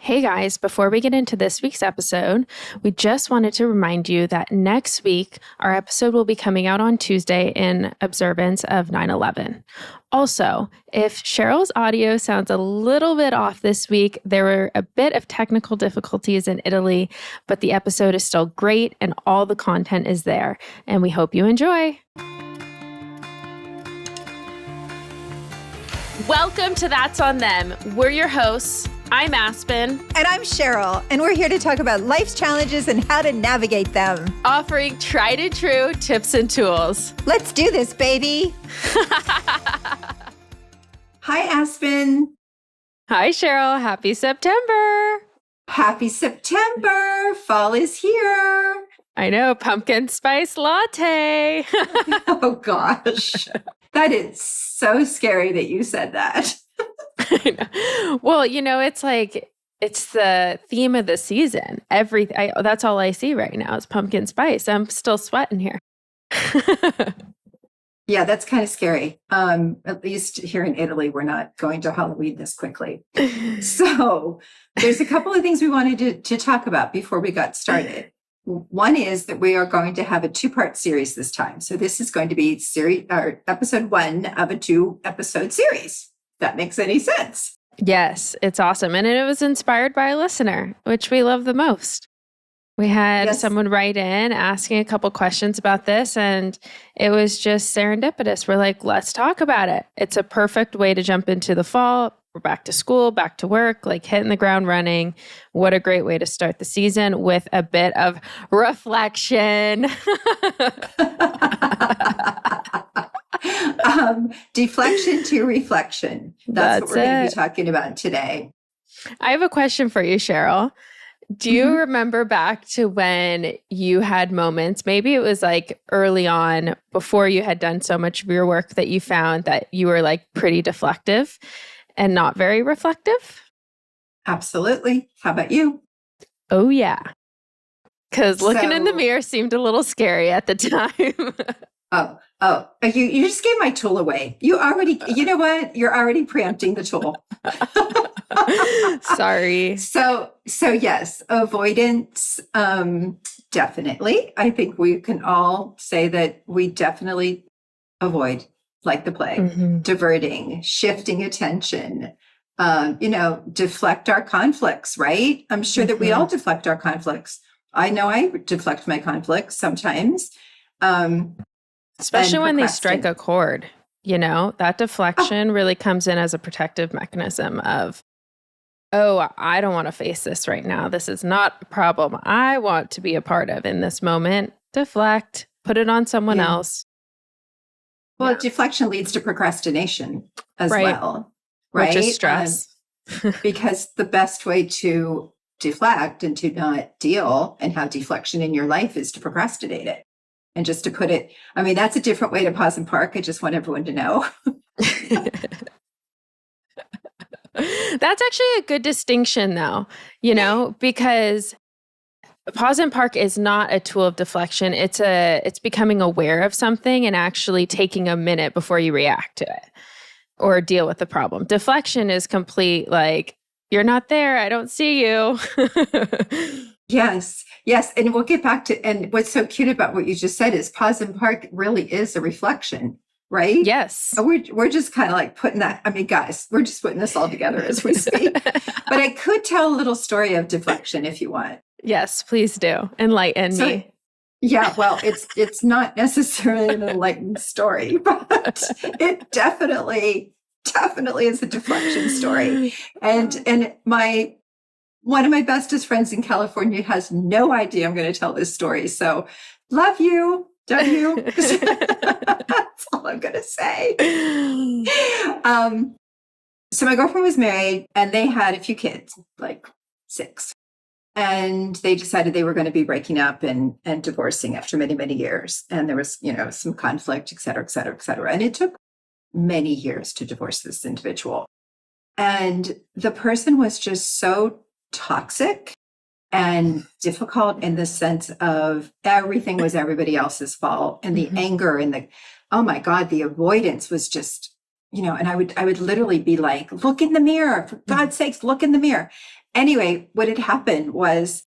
Hey guys, before we get into this week's episode, we just wanted to remind you that next week, our episode will be coming out on Tuesday in observance of 9/11. Also, if Cheryl's audio sounds a little bit off this week, there were a bit of technical difficulties in Italy, but the episode is still great and all the content is there, and we hope you enjoy. Welcome to That's on Them. We're your hosts. I'm Aspen. And I'm Cheryl, and we're here to talk about life's challenges and how to navigate them. Offering tried and true tips and tools. Let's do this, baby. Hi, Aspen. Hi, Cheryl. Happy September. Happy September. Fall is here. I know. Pumpkin spice latte. Oh, gosh. That is so scary that you said that. Well, it's like, it's the theme of the season. That's all I see right now is pumpkin spice. I'm still sweating here. Yeah, that's kind of scary. At least here in Italy, we're not going to Halloween this quickly. So there's a couple of things we wanted to talk about before we got started. One is that we are going to have a 2-part series this time. So this is going to be episode 1 of a 2-episode series. That makes any sense. Yes, it's awesome. And it was inspired by a listener, which we love the most. We had someone write in asking a couple questions about this, and it was just serendipitous. We're like, let's talk about it. It's a perfect way to jump into the fall. We're back to school, back to work, like hitting the ground running. What a great way to start the season with a bit of reflection. Deflection to reflection. That's what we're going to be talking about today. I have a question for you, Cheryl. Do you remember back to when you had moments, maybe it was like early on before you had done so much of your work that you found that you were like pretty deflective and not very reflective? Absolutely. How about you? Oh, yeah. Because looking in the mirror seemed a little scary at the time. Oh, you just gave my tool away. You know what? You're already preempting the tool. Sorry. So yes, avoidance, definitely. I think we can all say that we definitely avoid like the plague, diverting, shifting attention, deflect our conflicts, right? I'm sure that we all deflect our conflicts. I know I deflect my conflicts sometimes. Especially when they strike a chord, that deflection really comes in as a protective mechanism of, I don't want to face this right now. This is not a problem I want to be a part of in this moment. Deflect, put it on someone else. Well, deflection leads to procrastination as well, right? Which is stress. Because the best way to deflect and to not deal and have deflection in your life is to procrastinate it. And just to put it, that's a different way to pause and park. I just want everyone to know. That's actually a good distinction though, because pause and park is not a tool of deflection. It's becoming aware of something and actually taking a minute before you react to it or deal with the problem. Deflection is complete, like, you're not there. I don't see you. Yes. And we'll get back to, and what's so cute about what you just said is pause and park really is a reflection, right? Yes. We're just kind of like putting that, guys, we're just putting this all together as we speak. But I could tell a little story of deflection if you want. Yes, please do. Enlighten me. Yeah, well, it's not necessarily an enlightened story, but it definitely is a deflection story. And one of my bestest friends in California has no idea I'm going to tell this story. So love you. Don't you? That's all I'm going to say. So my girlfriend was married and they had a few kids, like 6. And they decided they were going to be breaking up and divorcing after many, many years. And there was, some conflict, et cetera, et cetera, et cetera. And it took many years to divorce this individual. And the person was just so toxic and difficult in the sense of everything was everybody else's fault. And the anger and oh my God, the avoidance was just, and I would literally be like, look in the mirror, for God's sakes, look in the mirror. Anyway, what had happened was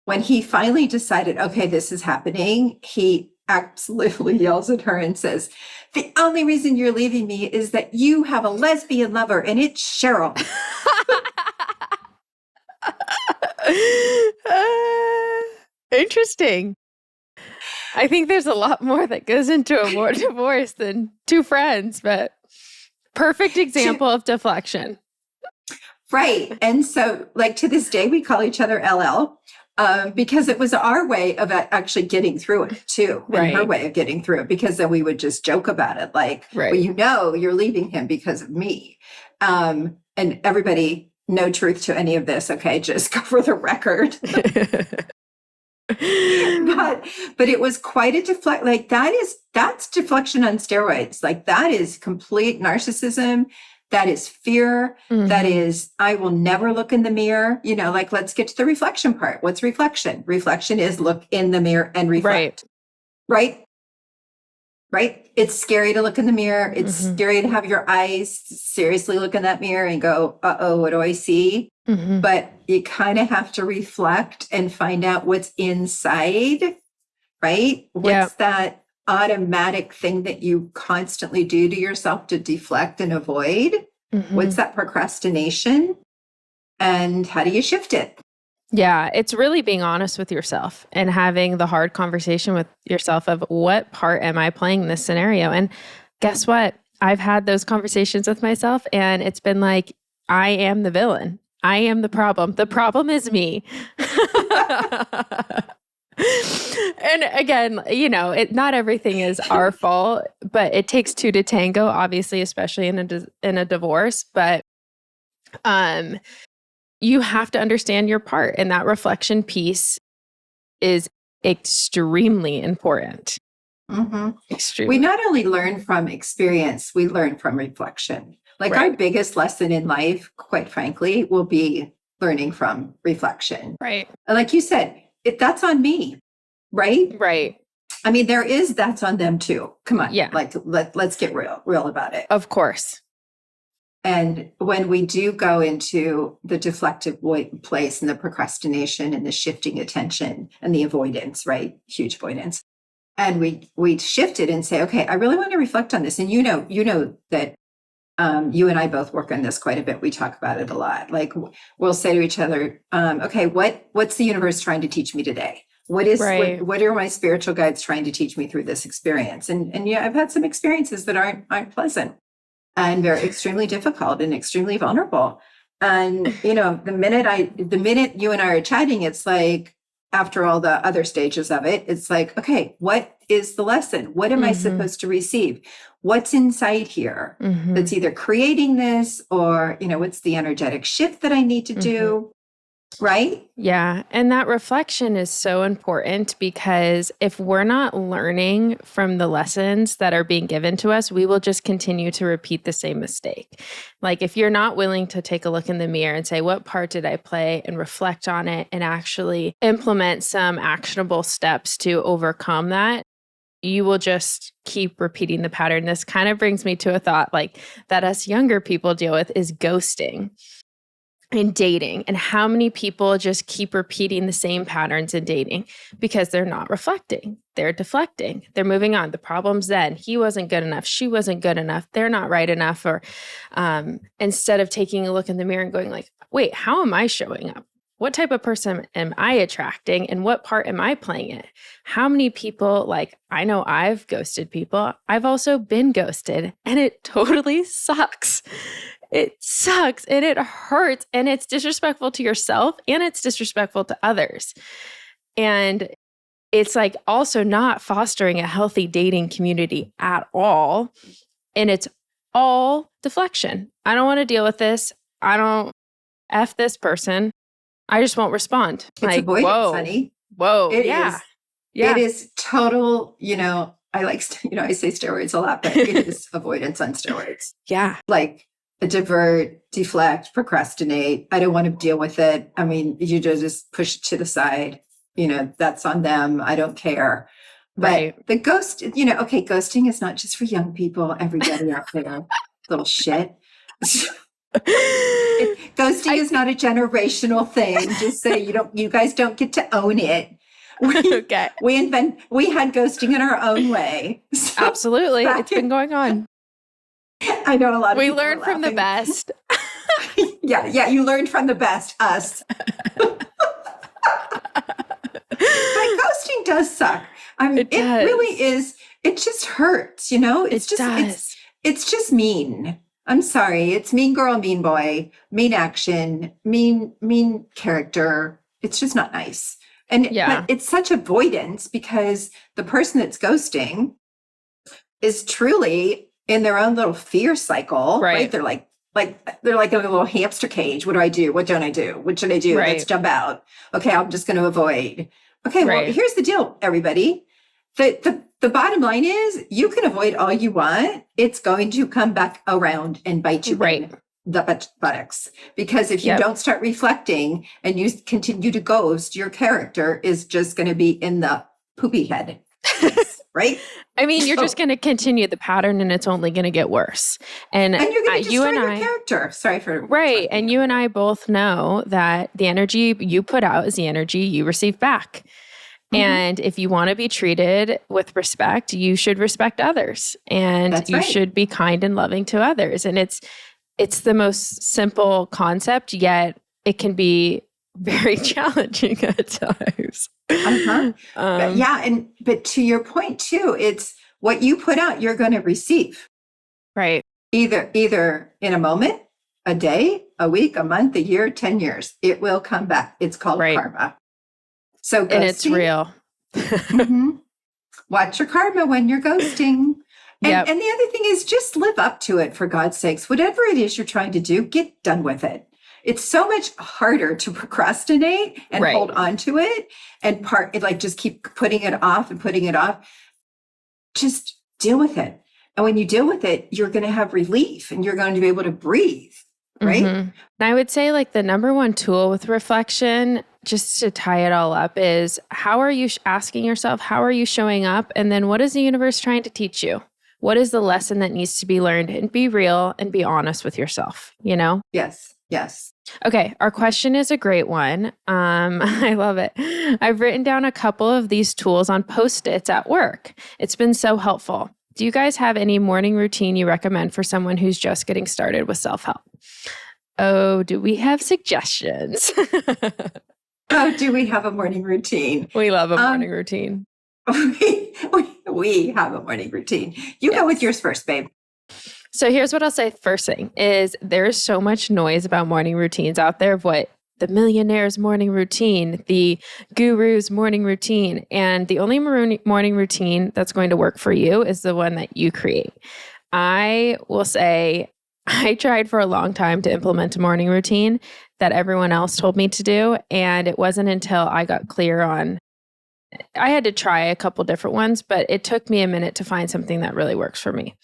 when he finally decided, okay, this is happening, he absolutely yells at her and says, the only reason you're leaving me is that you have a lesbian lover and it's Cheryl. Interesting. I think there's a lot more that goes into a divorce than two friends, but perfect example of deflection. Right. And so like to this day, we call each other LL because it was our way of actually getting through it too. And her way of getting through it, because then we would just joke about it. Like, well, you know, you're leaving him because of me. And everybody, no truth to any of this. Okay. Just go for the record. But it was quite a deflect. Like that's deflection on steroids. Like that is complete narcissism. That is fear. Mm-hmm. That is, I will never look in the mirror. You know, like, let's get to the reflection part. What's reflection? Reflection is look in the mirror and reflect. Right. It's scary to look in the mirror. It's scary to have your eyes seriously look in that mirror and go, uh-oh, what do I see? Mm-hmm. But you kind of have to reflect and find out what's inside, right? What's that automatic thing that you constantly do to yourself to deflect and avoid? Mm-hmm. What's that procrastination? And how do you shift it? Yeah, it's really being honest with yourself and having the hard conversation with yourself of what part am I playing in this scenario? And guess what? I've had those conversations with myself and it's been like, I am the villain. I am the problem. The problem is me. And again, you know, not everything is our fault, but it takes two to tango, obviously, especially in a divorce. But you have to understand your part, and that reflection piece is extremely important. Mm-hmm. Extremely. We not only learn from experience, we learn from reflection. Like our biggest lesson in life, quite frankly, will be learning from reflection. Right. Like you said, that's on me, right? Right. I mean, that's on them too. Come on. Yeah. Like, let's get real about it. Of course. And when we do go into the deflective place and the procrastination and the shifting attention and the avoidance, right? Huge avoidance. And we shift it and say, okay, I really want to reflect on this. And you know that you and I both work on this quite a bit. We talk about it a lot. Like we'll say to each other, okay, what's the universe trying to teach me today? What are my spiritual guides trying to teach me through this experience? And yeah, I've had some experiences that aren't pleasant and they're extremely difficult and extremely vulnerable. And, you know, the minute you and I are chatting, it's like, after all the other stages of it, it's like, okay, what is the lesson? What am I supposed to receive? What's inside here that's either creating this or, you know, what's the energetic shift that I need to do? Right? Yeah. And that reflection is so important because if we're not learning from the lessons that are being given to us, we will just continue to repeat the same mistake. Like if you're not willing to take a look in the mirror and say, what part did I play, and reflect on it and actually implement some actionable steps to overcome that, you will just keep repeating the pattern. This kind of brings me to a thought like that us younger people deal with is ghosting. In dating, and how many people just keep repeating the same patterns in dating because they're not reflecting. They're deflecting. They're moving on. The problem's then. He wasn't good enough. She wasn't good enough. They're not right enough. Or instead of taking a look in the mirror and going like, wait, how am I showing up? What type of person am I attracting? And what part am I playing it? How many people, like, I know I've ghosted people. I've also been ghosted and it totally sucks. It sucks and it hurts and it's disrespectful to yourself and it's disrespectful to others. And it's like also not fostering a healthy dating community at all. And it's all deflection. I don't want to deal with this. I don't F this person. I just won't respond. It's like, avoidance, honey. Whoa. It is. It is total, you know, I say steroids a lot, but it is avoidance on steroids. Yeah. Like, divert, deflect, procrastinate. I don't want to deal with it. I mean, you just push it to the side. You know, that's on them. I don't care. But the ghost, you know, okay, ghosting is not just for young people. Everybody out there, little shit. Ghosting is not a generational thing. Just so you guys don't get to own it. Okay. We had ghosting in our own way. So Absolutely. It's been going on. I know a lot of we people learn are from the laughing. best. Yeah, you learned from the best, us. But ghosting does suck. It really is. It just hurts, it's just mean. I'm sorry. It's mean girl, mean boy, mean action, mean character. It's just not nice. But it's such avoidance because the person that's ghosting is truly in their own little fear cycle, right? They're like in a little hamster cage. What do I do? What don't I do? What should I do? Right. Let's jump out. Okay, I'm just going to avoid. Okay, well, here's the deal, everybody. The bottom line is you can avoid all you want. It's going to come back around and bite you in the buttocks. Because if you don't start reflecting and you continue to ghost, your character is just going to be in the poopy head. Right? I mean, you're just going to continue the pattern and it's only going to get worse. And you're going to destroy your character. Sorry for... Right. And you and I both know that the energy you put out is the energy you receive back. And if you want to be treated with respect, you should respect others. And you should be kind and loving to others. And it's the most simple concept, yet it can be very challenging at times. But to your point too, it's what you put out, you're going to receive. Right. Either in a moment, a day, a week, a month, a year, 10 years, it will come back. It's called karma. So ghosting, and it's real. Watch your karma when you're ghosting. And the other thing is just live up to it, for God's sakes. Whatever it is you're trying to do, get done with it. It's so much harder to procrastinate and hold on to it and just keep putting it off and putting it off. Just deal with it. And when you deal with it, you're going to have relief and you're going to be able to breathe. Right. And I would say the number one tool with reflection, just to tie it all up, is how are you asking yourself, how are you showing up? And then what is the universe trying to teach you? What is the lesson that needs to be learned? And be real and be honest with yourself, Yes. Okay. Our question is a great one. I love it. I've written down a couple of these tools on Post-its at work. It's been so helpful. Do you guys have any morning routine you recommend for someone who's just getting started with self-help? Oh, do we have suggestions? Oh, do we have a morning routine? We love a morning routine. We have a morning routine. You go with yours first, babe. So here's what I'll say first thing is there's so much noise about morning routines out there of what the millionaire's morning routine, the guru's morning routine. And the only morning routine that's going to work for you is the one that you create. I will say I tried for a long time to implement a morning routine that everyone else told me to do. And it wasn't until I got clear on, I had to try a couple different ones, but it took me a minute to find something that really works for me.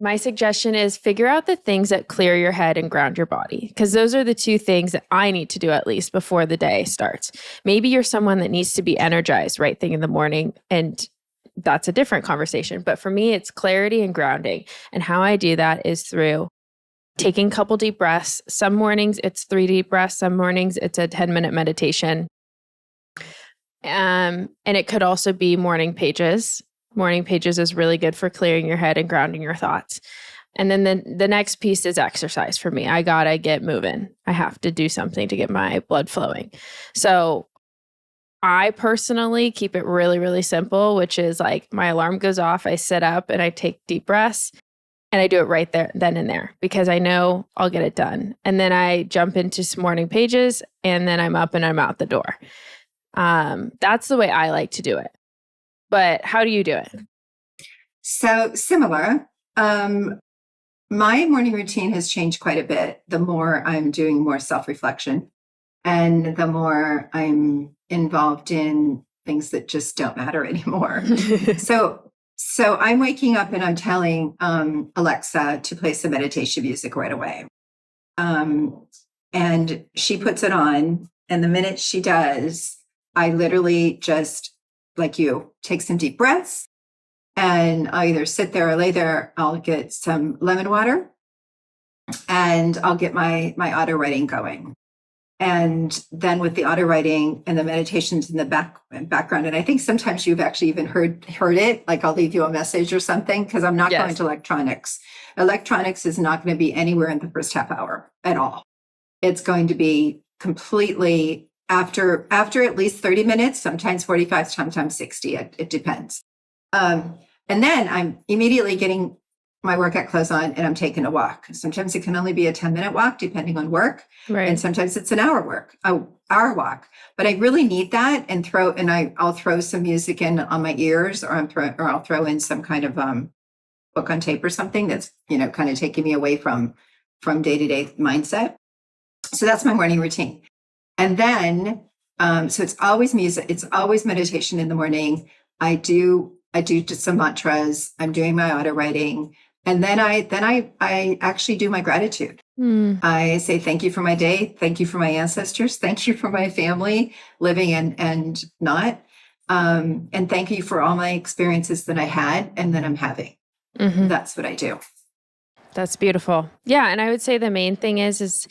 My suggestion is figure out the things that clear your head and ground your body, because those are the two things that I need to do at least before the day starts. Maybe you're someone that needs to be energized right thing in the morning, and that's a different conversation. But for me, it's clarity and grounding. And how I do that is through taking a couple deep breaths. Some mornings it's 3 deep breaths. Some mornings it's a 10-minute meditation. And it could also be morning pages. Morning pages is really good for clearing your head and grounding your thoughts. And then the next piece is exercise for me. I gotta get moving. I have to do something to get my blood flowing. So I personally keep it really, really simple, which is my alarm goes off, I sit up and I take deep breaths and I do it right there, then and there, because I know I'll get it done. And then I jump into some morning pages and then I'm up and I'm out the door. That's the way I like to do it. But how do you do it? So similar. My morning routine has changed quite a bit the more I'm doing more self-reflection and the more I'm involved in things that just don't matter anymore. So I'm waking up and I'm telling Alexa to play some meditation music right away. And she puts it on. And the minute she does, I literally just, like you, take some deep breaths and I'll either sit there or lay there. I'll get some lemon water and I'll get my auto writing going. And then with the auto writing and the meditations in the background, and I think sometimes you've actually even heard it, like I'll leave you a message or something, because I'm not going to electronics. Electronics is not going to be anywhere in the first half hour at all. It's going to be completely after at least 30 minutes, sometimes 45, sometimes 60. It depends. And then I'm immediately getting my workout clothes on and I'm taking a walk. Sometimes it can only be a 10-minute walk depending on work. Right. And sometimes it's an hour walk. But I really need that, and I'll throw some music in on my ears, or I'll throw in some kind of book on tape or something that's, kind of taking me away from day-to-day mindset. So that's my morning routine. And then so it's always music, it's always meditation in the morning. I do just some mantras. I'm doing my auto writing. And then I actually do my gratitude. I say, thank you for my day. Thank you for my ancestors. Thank you for my family, living and not. And thank you for all my experiences that I had and that I'm having. Mm-hmm. That's what I do. That's beautiful. Yeah. And I would say the main thing is,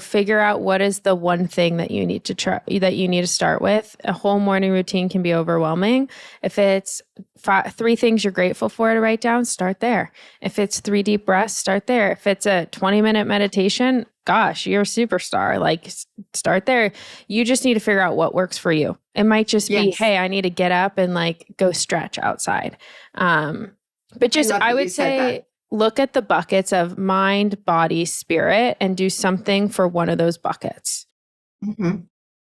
figure out what is the one thing that you need to try, that you need to start with. A whole morning routine can be overwhelming. If it's 3 things you're grateful for to write down, start there. If it's 3 deep breaths, start there. If it's a 20-minute meditation, gosh, you're a superstar. Like, start there. You just need to figure out what works for you. It might just be, hey, I need to get up and go stretch outside. But just, I would say, look at the buckets of mind, body, spirit, and do something for one of those buckets. Mm-hmm.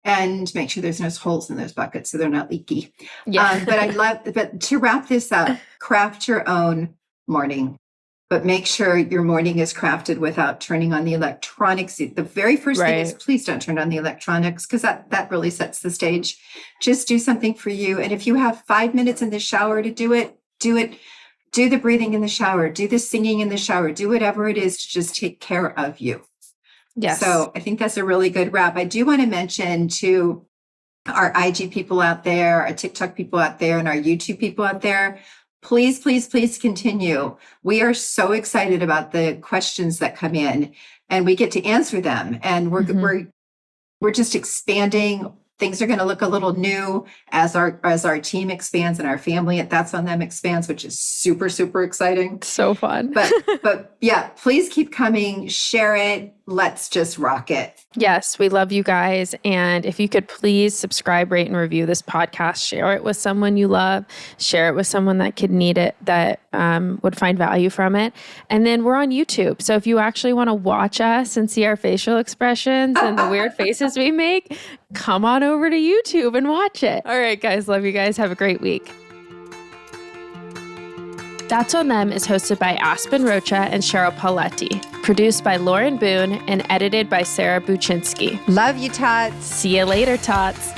And make sure there's no holes in those buckets so they're not leaky. Yeah. But to wrap this up, craft your own morning, but make sure your morning is crafted without turning on the electronics. The very first thing is, please don't turn on the electronics, because that really sets the stage. Just do something for you. And if you have 5 minutes in the shower to do it. Do the breathing in the shower, do the singing in the shower, do whatever it is to just take care of you. Yes. So I think that's a really good wrap. I do want to mention to our IG people out there, our TikTok people out there, and our YouTube people out there, please, please, please continue. We are so excited about the questions that come in, and we get to answer them. And we're just expanding. Things are going to look a little new as our team expands and our family That's on Them expands, which is super, super exciting. So fun. But yeah, please keep coming. Share it. Let's just rock it. Yes, we love you guys. And if you could please subscribe, rate, and review this podcast, share it with someone you love, share it with someone that could need it, that would find value from it. And then we're on YouTube. So if you actually want to watch us and see our facial expressions and the weird faces we make, come on over to YouTube and watch it. All right, guys. Love you guys. Have a great week. That's on Them is hosted by Aspen, Rocha, and Cheryl Paoletti. Produced by Lauren Boone and edited by Sarah Buchynski. Love you, Tots. See you later, Tots.